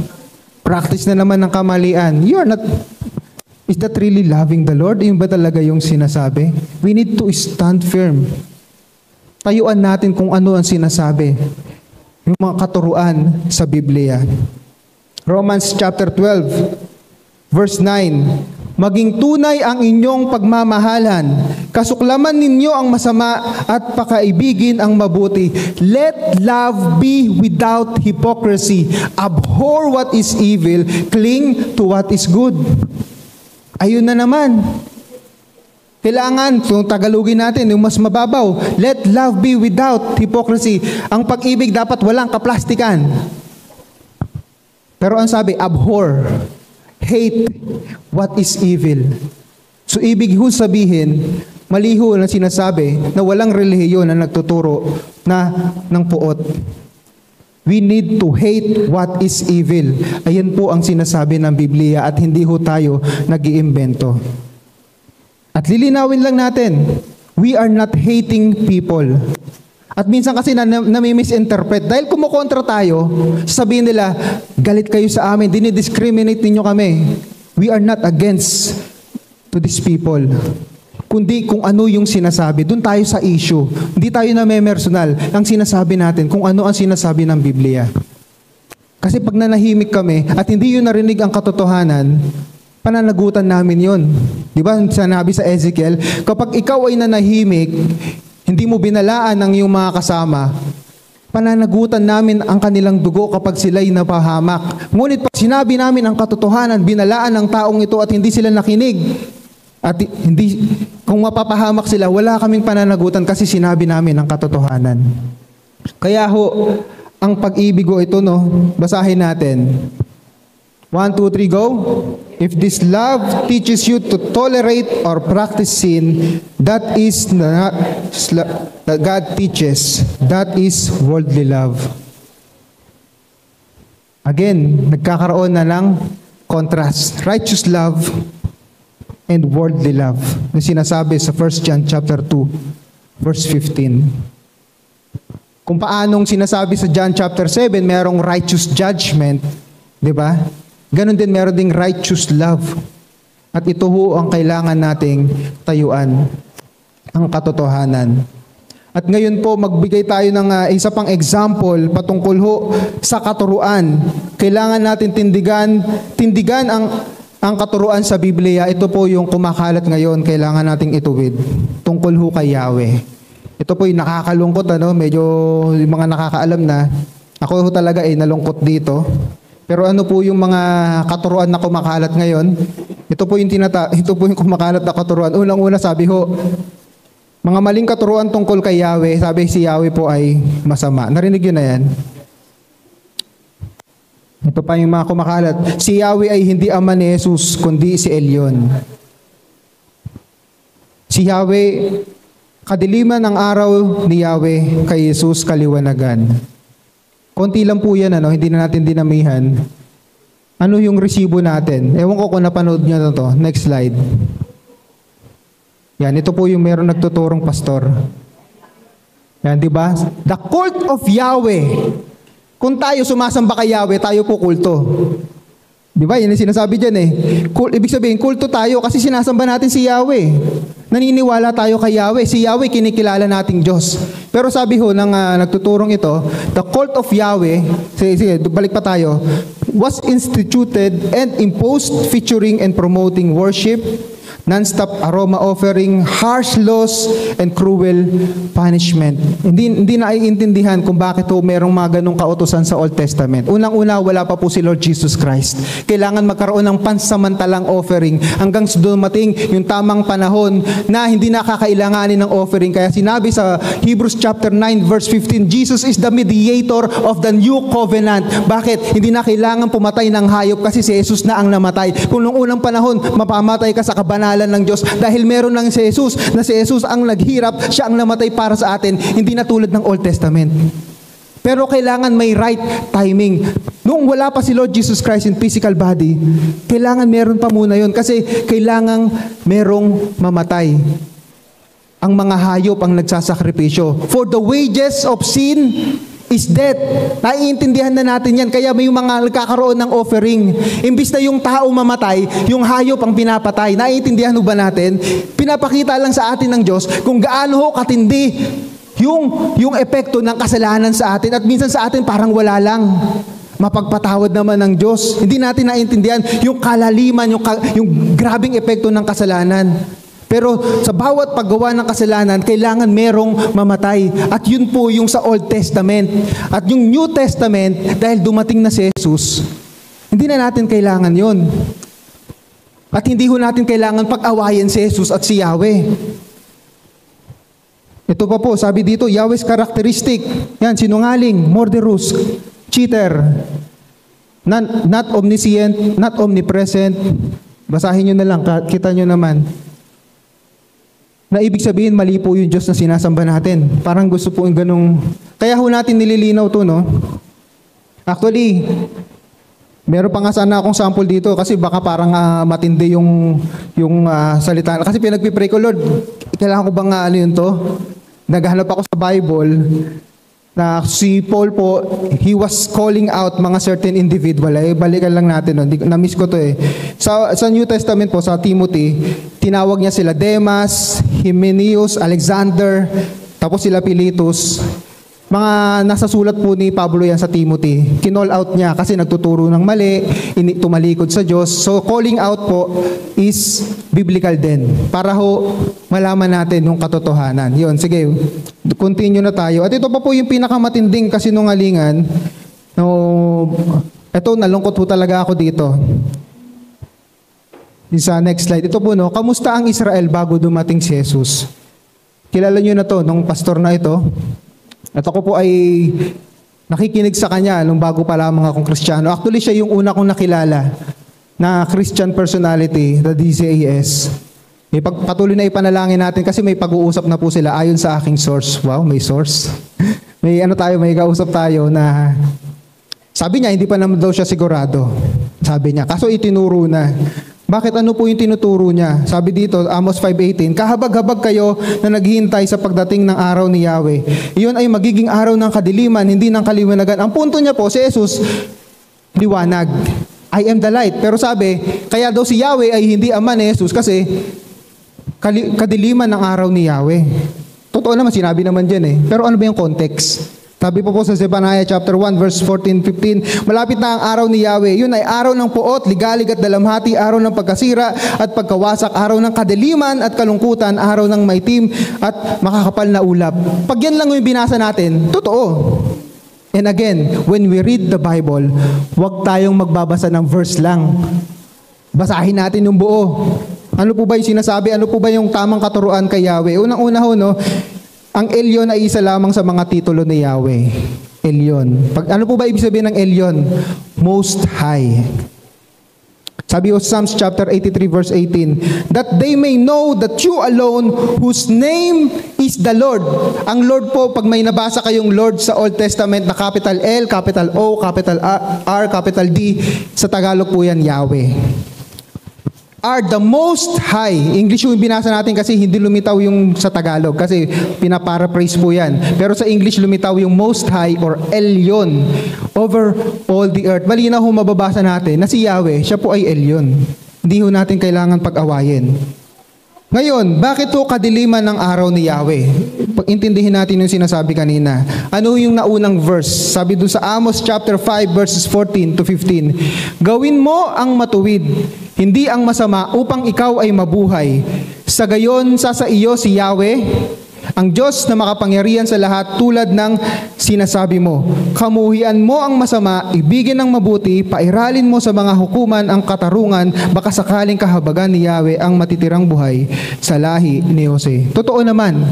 practice na naman ng kamalian. You are not... Is that really loving the Lord? Yung ba talaga yung sinasabi? We need to stand firm. Tayuan natin kung ano ang sinasabi. Yung mga katuruan sa Biblia. Romans chapter 12, verse 9. Maging tunay ang inyong pagmamahalan. Kasuklaman ninyo ang masama at pakaibigin ang mabuti. Let love be without hypocrisy. Abhor what is evil. Cling to what is good. Ayun na naman. Kailangan, kung Tagalogin natin, yung mas mababaw, let love be without hypocrisy. Ang pag-ibig dapat walang kaplastikan. Pero ang sabi, abhor. Hate what is evil. So ibig ho sabihin, mali ho na sinasabi na walang relihiyon na nagtuturo na ng puot. We need to hate what is evil. Ayan po ang sinasabi ng Biblia at hindi ho tayo nag-iimbento. At lilinawin lang natin, we are not hating people. At minsan kasi nami-misinterpret. Dahil kumukontra tayo, sabihin nila, galit kayo sa amin, dinidiscriminate ninyo kami. We are not against to these people. Kundi kung ano yung sinasabi. Doon tayo sa issue. Hindi tayo na-memersonal. Ang sinasabi natin, kung ano ang sinasabi ng Biblia. Kasi pag nanahimik kami at hindi yun narinig ang katotohanan, pananagutan namin yun. Di ba? Sinabi sa Ezekiel, kapag ikaw ay nanahimik, hindi mo binalaan ang iyong mga kasama, pananagutan namin ang kanilang dugo kapag sila'y napahamak. Ngunit pag sinabi namin ang katotohanan, binalaan ng taong ito at hindi sila nakinig, at hindi, kung mapapahamak sila, wala kaming pananagutan kasi sinabi namin ang katotohanan. Kaya ho, ang pag-ibig ho ito, no, basahin natin. 1, 2, 3, go. If this love teaches you to tolerate or practice sin, that is not that God teaches. That is worldly love. Again, nagkakaroon na ng contrast. Righteous love and worldly love. Na sinasabi sa 1 John chapter 2, verse 15. Kung paanong sinasabi sa John chapter 7, merong righteous judgment, di ba? Ganon din, meron ding righteous love. At ito ho ang kailangan nating tayuan, ang katotohanan. At ngayon po, magbigay tayo ng isa pang example patungkol ho sa katuruan. Kailangan natin tindigan ang katuruan sa Biblia. Ito po yung kumakalat ngayon, kailangan nating ituwid. Tungkol ho kay Yahweh. Ito po yung nakakalungkot, medyo yung mga nakakaalam na. Ako ho talaga nalungkot dito. Pero ano po yung mga katuruan na kumakalat ngayon? Ito po yung kumakalat na katuruan. Unang-una sabi ho, mga maling katuruan tungkol kay Yahweh, sabi si Yahweh po ay masama. Narinig yun na yan? Ito pa yung mga kumakalat. Si Yahweh ay hindi ama ni Jesus, kundi si Elyon. Si Yahweh, kadiliman ng araw ni Yahweh, kay Jesus kaliwanagan. Konti lang po yan, hindi na natin dinamihan. Ano yung resibo natin? Ewan ko kung napanood nyo na to. Next slide. Yan, ito po yung meron nagtuturong pastor. Yan, di ba? The cult of Yahweh. Kung tayo sumasamba kay Yahweh, tayo po kulto. Di ba? Yan yung sinasabi dyan Ibig sabihin, kulto tayo kasi sinasamba natin si Yahweh. Naniniwala tayo kay Yahweh. Si Yahweh kinikilala nating Diyos. Pero sabi ho ng nagtuturong ito, the cult of Yahweh, sige, balik pa tayo, was instituted and imposed featuring and promoting worship, non-stop aroma offering, harsh laws, and cruel punishment. Hindi na iintindihan kung bakit merong mga ganong kautusan sa Old Testament. Unang-una, wala pa po si Lord Jesus Christ. Kailangan magkaroon ng pansamantalang offering hanggang dumating yung tamang panahon na hindi nakakailanganin ng offering. Kaya sinabi sa Hebrews chapter 9 verse 15, Jesus is the mediator of the new covenant. Bakit? Hindi na kailangan pumatay ng hayop kasi si Jesus na ang namatay. Kung noong unang panahon, mapamatay ka sa kabanalan ng Diyos dahil meron lang si Jesus, na si Jesus ang naghirap, siya ang namatay para sa atin, hindi na tulad ng Old Testament. Pero kailangan may right timing. Noong wala pa si Lord Jesus Christ in physical body, kailangan meron pa muna yon kasi kailangan merong mamatay. Ang mga hayop ang nagsasakripisyo. For the wages of sin is death. Naiintindihan na natin yan. Kaya may mga nagkakaroon ng offering. Imbis na yung tao mamatay, yung hayop ang pinapatay. Naiintindihan ba natin? Pinapakita lang sa atin ng Diyos kung gaano katindi yung epekto ng kasalanan sa atin. At minsan sa atin parang wala lang. Mapagpatawad naman ng Diyos. Hindi natin naintindihan yung kalaliman, yung grabing epekto ng kasalanan. Pero sa bawat paggawa ng kasalanan, kailangan merong mamatay. At yun po yung sa Old Testament. At yung New Testament, dahil dumating na si Jesus, hindi na natin kailangan yun. At hindi ho natin kailangan pag-awayin si Jesus at si Yahweh. Ito pa po, sabi dito, Yahweh's characteristic. Yan, sinungaling, murderous, cheater, not omniscient, not omnipresent. Basahin nyo na lang, kita nyo naman. Na ibig sabihin, mali po yung Diyos na sinasamba natin. Parang gusto po yung ganong... Kaya ho natin nililinaw to, no? Actually, meron pa nga sana akong sample dito kasi baka parang matindi yung salita. Kasi pinagpipray ko, Lord, kailangan ko bang ano yun to? Naghahanap ako sa Bible na si Paul po, he was calling out mga certain individual. Balikan lang natin. No? Na-miss ko to eh. Sa New Testament po, sa Timothy, tinawag niya sila Demas, Hymenaeus, Alexander, tapos sila Philetus. Mga nasa sulat po ni Pablo yan sa Timothy. Kinall out niya kasi nagtuturo ng mali, tumalikod sa Diyos. So calling out po is biblical din. Para ho malaman natin yung katotohanan. Yun, sige, continue na tayo. At ito pa po yung pinakamatinding kasinungalingan. Ito, nalungkot po talaga ako dito. Sa next slide. Ito po, no, kamusta ang Israel bago dumating si Jesus? Kilala nyo na to, nung pastor na ito. At ako po ay nakikinig sa kanya nung bago pa lamang akong Kristiyano. Actually, siya yung una kong nakilala na Christian personality, the DCAS. Patuloy na ipanalangin natin kasi may pag-uusap na po sila ayon sa aking source. Wow, may source. may kausap tayo na sabi niya, hindi pa naman daw siya sigurado. Sabi niya, kaso itinuro na. Bakit ano po yung tinuturo niya? Sabi dito, Amos 5:18, kahabag-habag kayo na naghihintay sa pagdating ng araw ni Yahweh. Iyon ay magiging araw ng kadiliman, hindi ng kaliwanagan. Ang punto niya po, si Jesus, liwanag. I am the light. Pero sabi, kaya daw si Yahweh ay hindi ama ni Jesus kasi kadiliman ng araw ni Yahweh. Totoo naman, sinabi naman dyan eh. Pero ano ba yung context? Sabi po sa Zephaniah chapter 1 verse 14-15, malapit na ang araw ni Yahweh. Yun ay araw ng puot, ligalig at dalamhati, araw ng pagkasira at pagkawasak, araw ng kadiliman at kalungkutan, araw ng maitim at makakapal na ulap. Pag yan lang yung binasa natin, totoo. And again, when we read the Bible, huwag tayong magbabasa ng verse lang. Basahin natin yung buo. Ano po ba yung sinasabi? Ano po ba yung tamang katuruan kay Yahweh? Unang-una ho, no? Ang Elyon ay isa lamang sa mga titulo ni Yahweh. Elyon. Ano po ba ibig sabihin ng Elyon? Most High. Sabi o Psalms chapter 83 verse 18, that they may know that you alone whose name is the Lord. Ang Lord po, pag may nabasa kayong Lord sa Old Testament na capital L, capital O, capital R, capital D, sa Tagalog po yan, Yahweh. Are the most high. English yung binasa natin kasi hindi lumitaw yung sa Tagalog kasi pinaparaphrase po yan. Pero sa English lumitaw yung most high or Elyon over all the earth. Malinaw ho mababasa natin na si Yahweh, siya po ay Elyon. Hindi ho natin kailangan pag-awayin. Ngayon, bakit ho kadiliman ng araw ni Yahweh? Intindihin natin yung sinasabi kanina. Ano yung naunang verse? Sabi doon sa Amos chapter 5 verses 14-15, gawin mo ang matuwid, hindi ang masama upang ikaw ay mabuhay. Sa gayon, sa iyo si Yahweh, ang Diyos na makapangyarihan sa lahat tulad ng sinasabi mo. Kamuhian mo ang masama, ibigin ang mabuti, pairalin mo sa mga hukuman ang katarungan, baka sakaling kahabagan ni Yahweh ang matitirang buhay sa lahi ni Jose. Totoo naman,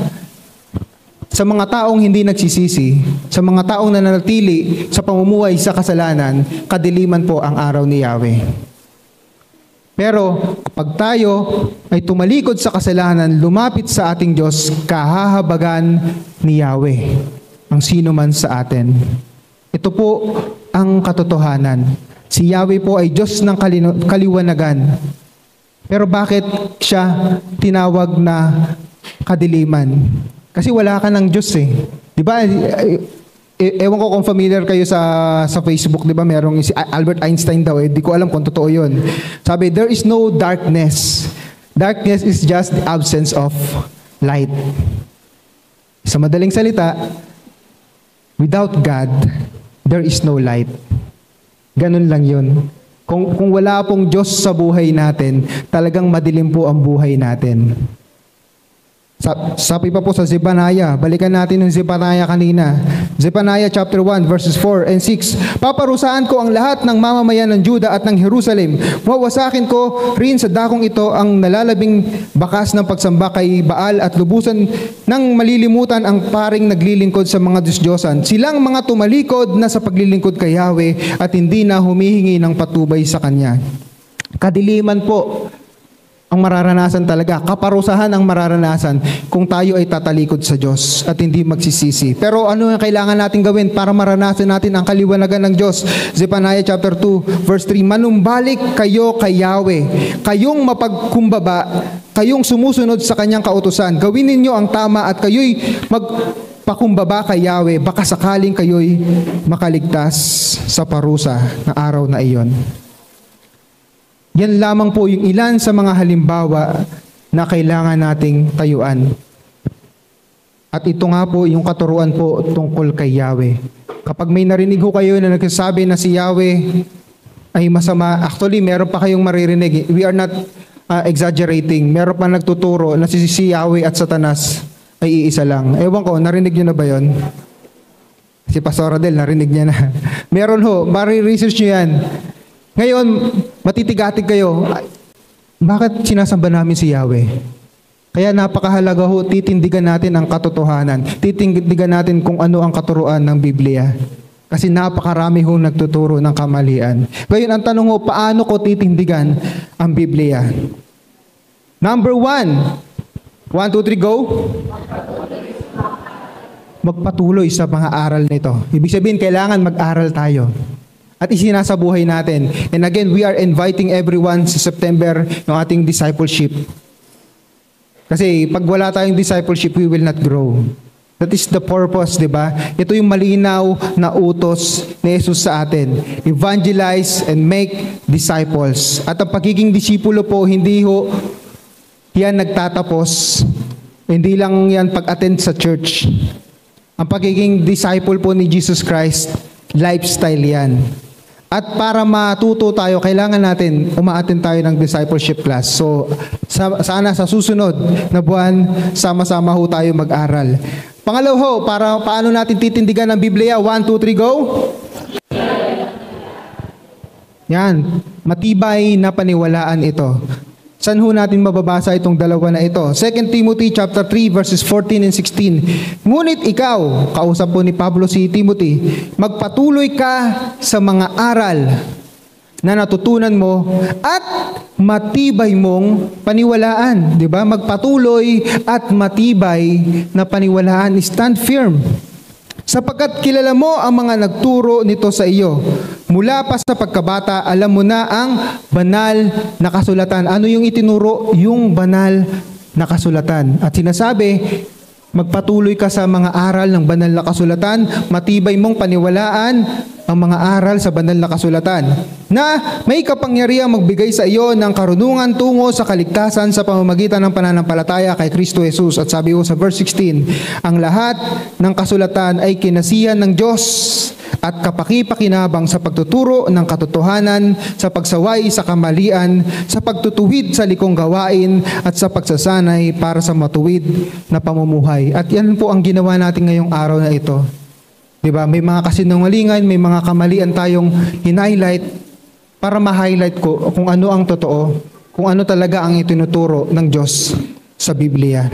sa mga taong hindi nagsisisi, sa mga taong nananatili sa pamumuhay sa kasalanan, kadiliman po ang araw ni Yahweh. Pero kapag tayo ay tumalikod sa kasalanan, lumapit sa ating Diyos, kahahabagan ni Yahweh ang sino man sa atin. Ito po ang katotohanan. Si Yahweh po ay Diyos ng kaliwanagan. Pero bakit siya tinawag na kadiliman? Kasi wala ka ng Diyos eh. Di ba? Ewan ko kung familiar kayo sa Facebook, di ba? Merong si Albert Einstein daw, di ko alam kung totoo yun. Sabi, there is no darkness. Darkness is just the absence of light. Sa madaling salita, without God, there is no light. Ganun lang yun. Kung wala pong Diyos sa buhay natin, talagang madilim po ang buhay natin. Sabi pa po sa Zephaniah, balikan natin yung Zephaniah kanina. Zephaniah chapter 1 verses 4 and 6. Paparusaan ko ang lahat ng mamamayan ng Juda at ng Jerusalem. Wawasakin ko rin sa dakong ito ang nalalabing bakas ng pagsamba kay Baal at lubusan ng malilimutan ang paring naglilingkod sa mga Diyos-Diyosan. Silang mga tumalikod na sa paglilingkod kay Yahweh at hindi na humihingi ng patubay sa Kanya. Kadiliman po ang mararanasan talaga, kaparusahan ang mararanasan kung tayo ay tatalikod sa Diyos at hindi magsisisi. Pero ano ang kailangan natin gawin para maranasan natin ang kaliwanagan ng Diyos? Zephaniah chapter 2 verse 3, manumbalik kayo kay Yahweh, kayong mapagkumbaba, kayong sumusunod sa Kanyang kautusan. Gawin ninyo ang tama at kayo'y magpakumbaba kay Yahweh, baka sakaling kayo'y makaligtas sa parusa na araw na iyon. Yan lamang po yung ilan sa mga halimbawa na kailangan nating tayuan. At ito nga po yung katuruan po tungkol kay Yahweh. Kapag may narinig ho kayo na nagsasabi na si Yahweh ay masama, actually meron pa kayong maririnig. We are not exaggerating. Meron pa nagtuturo na si Yahweh at Satanas ay iisa lang. Ewan ko, narinig nyo na ba yun? Si Pastor Adel, narinig niya na. Meron ho, mari-research nyo yan. Ngayon, matitigatig kayo, bakit sinasamba namin si Yahweh? Kaya napakahalaga ho, titindigan natin ang katotohanan. Titindigan natin kung ano ang katuruan ng Biblia. Kasi napakarami ho nagtuturo ng kamalian. Ngayon, ang tanong ho, paano ko titindigan ang Biblia? Number 1. 1, 2, 3, go. Magpatuloy sa mga aral nito. Ibig sabihin, kailangan mag-aral tayo. At isinasabuhay natin. And again, we are inviting everyone sa September ng ating discipleship. Kasi pag wala tayong discipleship, we will not grow. That is the purpose, di ba? Ito yung malinaw na utos ni Jesus sa atin. Evangelize and make disciples. At ang pagiging disipulo po, hindi ho yan nagtatapos. Hindi lang yan pag-attend sa church. Ang pagiging disciple po ni Jesus Christ, lifestyle yan. At para matuto tayo, kailangan natin umaattend tayo ng discipleship class. So, sana sa susunod na buwan, sama-sama ho tayo mag-aral. Pangalawa ho, paano natin titindigan ang Biblia? 1, 2, 3, go! Yan, matibay na paniwalaan ito. Saan ho natin mababasa itong dalawa na ito? 2 Timothy chapter 3 verses 14 and 16. Ngunit ikaw, kausap po ni Pablo si Timothy, magpatuloy ka sa mga aral na natutunan mo at matibay mong paniwalaan. Di ba? Magpatuloy at matibay na paniwalaan. Stand firm. Sapagkat kilala mo ang mga nagturo nito sa iyo. Mula pa sa pagkabata, alam mo na ang banal na kasulatan. Ano yung itinuro? Yung banal na kasulatan. At sinasabi, magpatuloy ka sa mga aral ng banal na kasulatan, matibay mong paniwalaan ang mga aral sa banal na kasulatan, na may kapangyarihang magbigay sa iyo ng karunungan tungo sa kaligtasan sa pamamagitan ng pananampalataya kay Kristo Jesus. At sabi ko sa verse 16, ang lahat ng kasulatan ay kinasihan ng Diyos at kapakipakinabang sa pagtuturo ng katotohanan, sa pagsaway sa kamalian, sa pagtutuwid sa likong gawain, at sa pagsasanay para sa matuwid na pamumuhay. At yan po ang ginawa natin ngayong araw na ito. Diba? May mga kasinungalingan, may mga kamalian tayong hin-highlight para ma-highlight ko kung ano ang totoo, kung ano talaga ang itinuturo ng Diyos sa Biblia.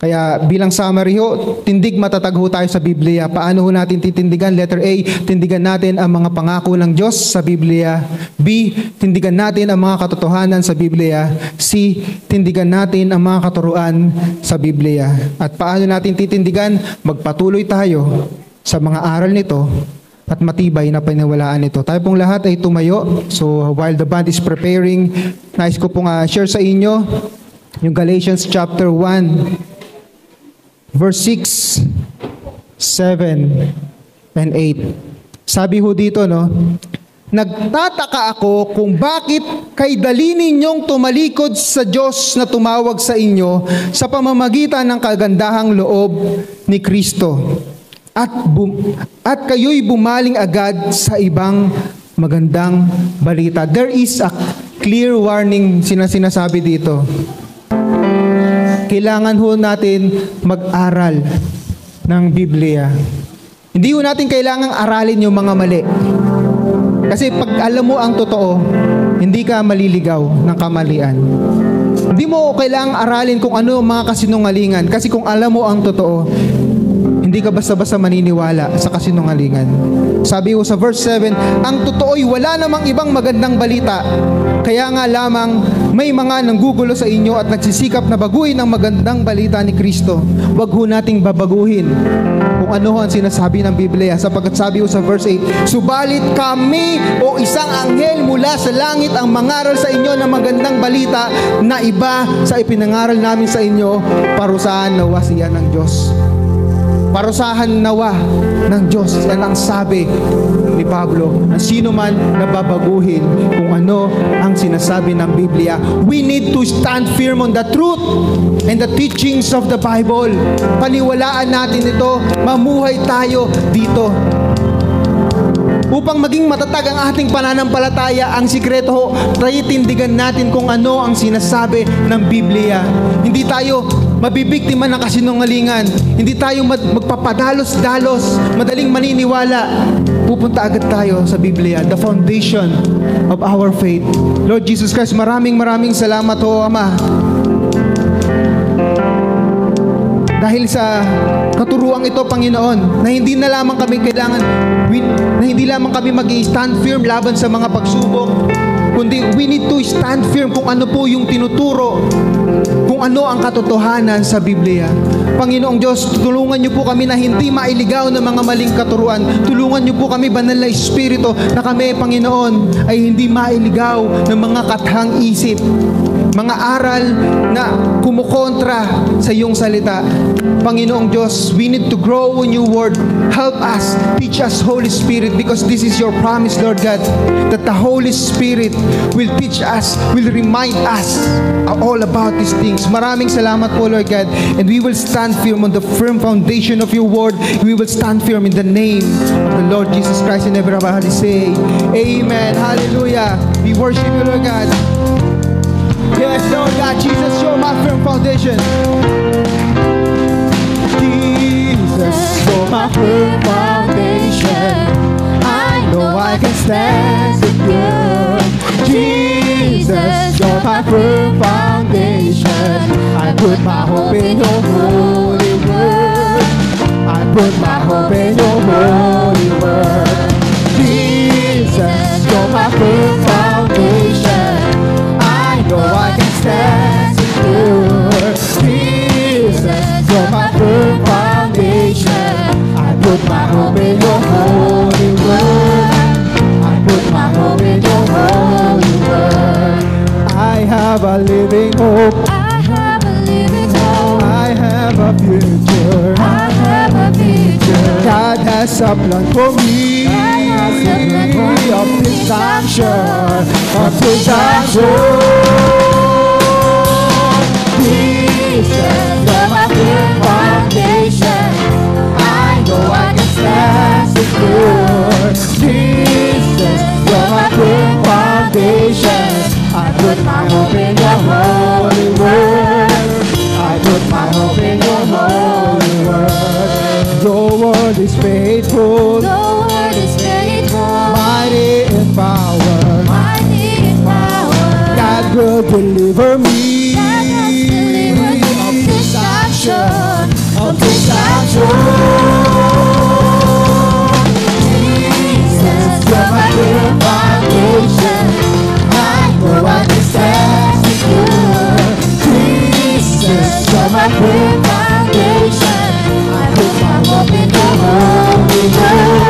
Kaya bilang summary ho, tindig matatag ho tayo sa Biblia. Paano ho natin titindigan? Letter A, tindigan natin ang mga pangako ng Diyos sa Biblia. B, tindigan natin ang mga katotohanan sa Biblia. C, tindigan natin ang mga katuruan sa Biblia. At paano natin titindigan? Magpatuloy tayo sa mga aral nito at matibay na paniwalaan nito. Tayo pong lahat ay tumayo. So while the band is preparing, nais ko pong share sa inyo yung Galatians chapter 1. Verse 6, 7, and 8. Sabi ho dito, no? Nagtataka ako kung bakit kay dali ninyong tumalikod sa Diyos na tumawag sa inyo sa pamamagitan ng kagandahang loob ni Kristo. At kayo'y bumaling agad sa ibang magandang balita. There is a clear warning sinasabi dito. Kailangan ho natin mag-aral ng Biblia. Hindi ho natin kailangang aralin yung mga mali. Kasi pag alam mo ang totoo, hindi ka maliligaw ng kamalian. Hindi mo kailangang aralin kung ano ang mga kasinungalingan. Kasi kung alam mo ang totoo, hindi ka basta-basta maniniwala sa kasinungalingan. Sabi ko sa verse 7, ang totoo'y wala namang ibang magandang balita. Kaya nga lamang may mga nanggugulo sa inyo at nagsisikap na baguhin ang magandang balita ni Kristo. Huwag ho nating babaguhin kung ano ho ang sinasabi ng Biblia. Sapagkat sabi ko sa verse 8, subalit kami o isang anghel mula sa langit ang mangaral sa inyo ng magandang balita na iba sa ipinangaral namin sa inyo, parusahan nawa siya ng Diyos. Parusahan nawa ng Diyos. Yan ang sabi ni Pablo, na sino man nababaguhin kung ano ang sinasabi ng Biblia. We need to stand firm on the truth and the teachings of the Bible. Paniwalaan natin ito, mamuhay tayo dito. Upang maging matatag ang ating pananampalataya, ang sikreto ho, tindigan natin kung ano ang sinasabi ng Biblia. Hindi tayo mabibiktima ng kasinungalingan. Hindi tayo magpapadalos-dalos, madaling maniniwala. Pupunta agad tayo sa Biblia, the foundation of our faith. Lord Jesus Christ, maraming salamat ho, Ama. Dahil sa katuruang ito, Panginoon, na hindi na lamang kami mag-i-stand firm laban sa mga pagsubok, kundi we need to stand firm kung ano po yung tinuturo, kung ano ang katotohanan sa Biblia. Panginoong Diyos, tulungan niyo po kami na hindi mailigaw ng mga maling katuruan. Tulungan niyo po kami, Banal na Espiritu, na kami, Panginoon, ay hindi mailigaw ng mga kathang isip, mga aral na kumukontra sa iyong salita. Panginoong Diyos, we need to grow in your word. Help us, teach us, Holy Spirit, because this is your promise, Lord God, that the Holy Spirit will teach us, will remind us all about these things. Maraming salamat po, Lord God, and we will stand firm on the firm foundation of your word. We will stand firm in the name of the Lord Jesus Christ, and everybody say, Amen. Hallelujah. We worship you, Lord God. Yes, Lord God, Jesus, you're my firm foundation. Jesus, you're my firm foundation. I know I can stand secure. Jesus, you're my firm foundation. I put my hope in your holy word. I put my hope in your holy word. Jesus, you're my firm foundation. I know I can stand secure. Jesus, you're my firm foundation. I put my hope in your holy word. I put my hope in your holy word. I have a living hope. I have a living hope. I have a future. I have a future. God has a plan for me. Of this I'm sure. Of this I'm sure. Jesus, you're my firm foundation. I know I can stand secure. Jesus, you're my firm foundation. I put my hope in your holy word. I put my hope in your holy word. Your word is faithful. Your word is faithful. Mighty in power. Mighty in power. God will deliver me. God has delivered me. Of this I'm sure. Of this I'm sure. Jesus, you're my firm foundation. I know I can stand secure. Jesus, you're my firm foundation. I put my hope in your holy word.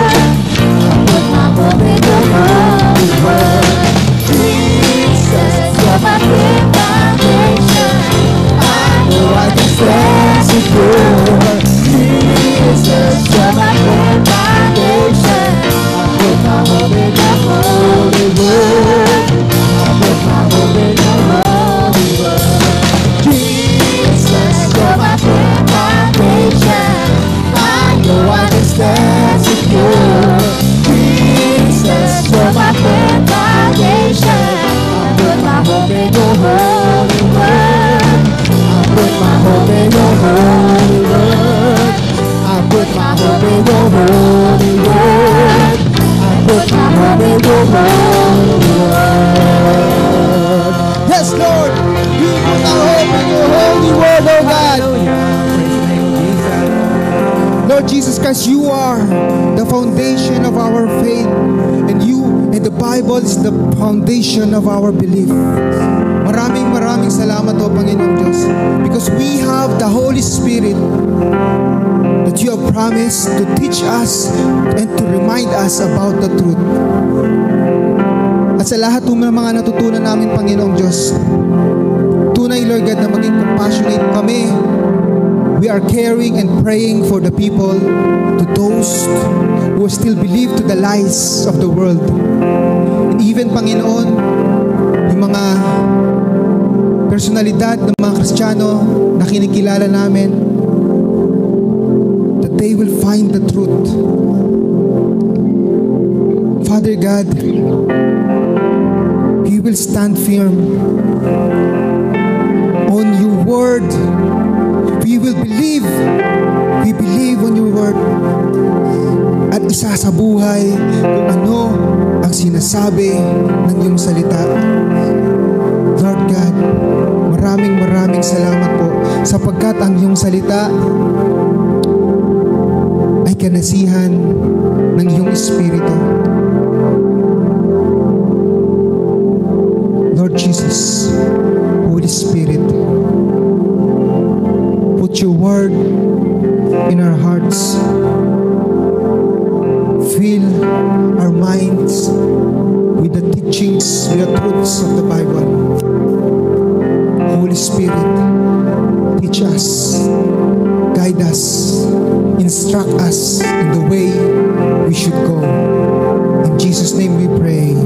Yes, Lord, we put our hope in your holy word, oh God. Lord Jesus Christ, you are the foundation of our faith, and the Bible is the foundation of our belief. Maraming salamat o Panginoong Diyos, because we have the Holy Spirit that you have promised to teach us and to remind us about the truth. At sa lahat ng mga natutunan namin, Panginoong Diyos, tunay, Lord God, na maging compassionate kami. We are caring and praying for the people, to those who still believe to the lies of the world. And even, Panginoon, yung mga personalidad ng mga Kristiyano na kinikilala namin, that they will find the truth. Father God, we will stand firm on your word. We will believe. We believe on your word. At isa sa buhay kung ano ang sinasabi ng iyong salita. Lord God, maraming salamat po sapagkat ang iyong salita ay kanasihan ng iyong Espiritu. Lord Jesus, Holy Spirit, put your word in our hearts. Fill our minds with the teachings, with the truths of the Bible. Holy Spirit, teach us, guide us, instruct us in the way we should go. In Jesus' name we pray.